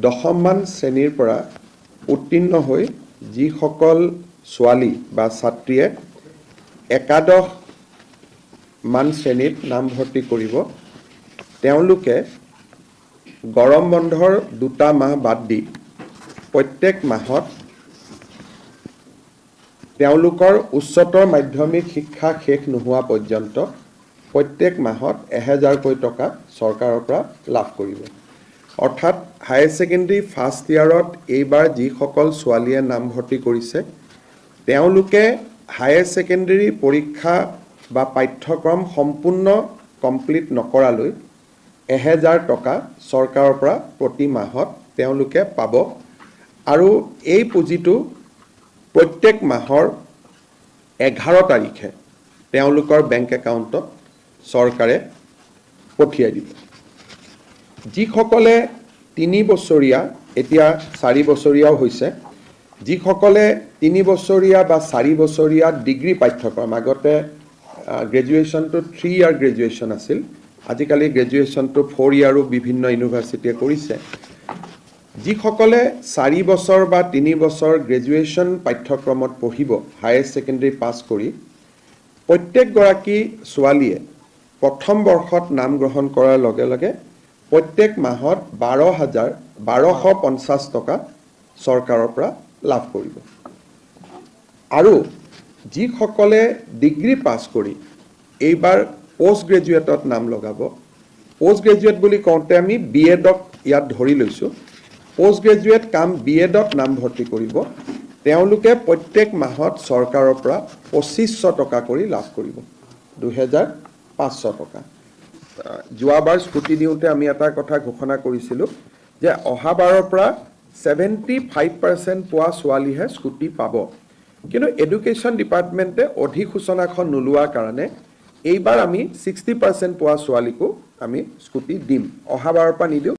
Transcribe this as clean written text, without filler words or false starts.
দশমমান শ্ৰেণীৰ পৰা উত্তীৰ্ণ হৈ যিসকল ছোৱালী বা ছাত্ৰীয়ে একাদশ মান শ্ৰেণীত নামভৰ্তি কৰিব তেওঁলোকে গৰম বন্ধৰ 2টা মাহ বাদ দি প্ৰত্যেক মাহত তেওঁলোকৰ উচ্চতৰ মাধ্যমিক শিক্ষা শেষ নোহোৱা পৰ্যন্ত প্ৰত্যেক মাহত 1000কৈ টকা চৰকাৰৰ পৰা লাভ কৰিব। অৰ্থাৎ হায়াৰ ছেকেণ্ডাৰী ফাৰ্ষ্ট ইয়াৰত এইবাৰ যিসকল ছোৱালীয়ে নামভৰ্তি কৰিছে তেওঁলোকে হায়াৰ ছেকেণ্ডাৰী পৰীক্ষা বা পাঠ্যক্ৰম সম্পূৰ্ণ কমপ্লিট নকৰালৈ 1000 টকা চৰকাৰৰ পৰা প্ৰতি মাহত তেওঁলোকে পাব আৰু এই পুঁজিটো প্ৰত্যেক মাহৰ 11 তাৰিখে তেওঁলোকৰ বেংক একাউণ্টত চৰকাৰে পঠিয়াই দিব। যিসকলে 3 বছৰীয়া এতিয়া 4 বছৰীয়াও হৈছে যিসকলে 3 বছৰীয়া বা 4 বছৰীয়া ডিগ্ৰী পাঠ্যক্ৰম আগতে গ্ৰেজুৱেশ্যনটো 3 ইয়াৰ গ্ৰেজুৱেশ্যন আছিল আজিকালি গ্ৰেজুৱেশ্যনটো 4 ইয়াৰো বিভিন্ন ইউনিভাৰ্চিটিয়ে কৰিছে যিসকলে 4 বছৰ বা 3 বছৰ গ্ৰেজুৱেশ্যন পাঠ্যক্ৰমত পঢ়িব হায়াৰ ছেকেণ্ডাৰী পাছ কৰি প্ৰত্যেকগৰাকী ছোৱালীয়ে প্ৰথম বৰ্ষত নাম গ্ৰহণ কৰাৰ লগে লগে প্ৰত্যেক মাহত 12,1250 টকা চৰকাৰৰ পৰা লাভ কৰিব আৰু যিসকলে ডিগ্ৰী পাছ কৰি এইবাৰ পোষ্ট গ্ৰেজুৱেটত নাম লগাব পোষ্ট গ্ৰেজুৱেট বুলি কওঁতে আমি বিএডক ইয়াত ধৰি লৈছোঁ পোষ্ট গ্ৰেজুৱেট কাম বিএডত নামভৰ্তি কৰিব তেওঁলোকে প্ৰত্যেক মাহত চৰকাৰৰ পৰা 2500 টকা কৰি লাভ কৰিব 2500 টকা যোৱাবাৰ স্কুটি দিওঁতে আমি এটা কথা ঘোষণা কৰিছিলোঁ যে অহাবাৰৰ পৰা 75% পোৱা ছোৱালীহে স্কুটি পাব কিন্তু এডুকেশ্যন ডিপাৰ্টমেণ্টে অধিসূচনাখন নোলোৱাৰ কাৰণে এইবাৰ আমি 60% পোৱা ছোৱালীকো আমি স্কুটি দিম অহাবাৰৰ পৰা নিদিওঁ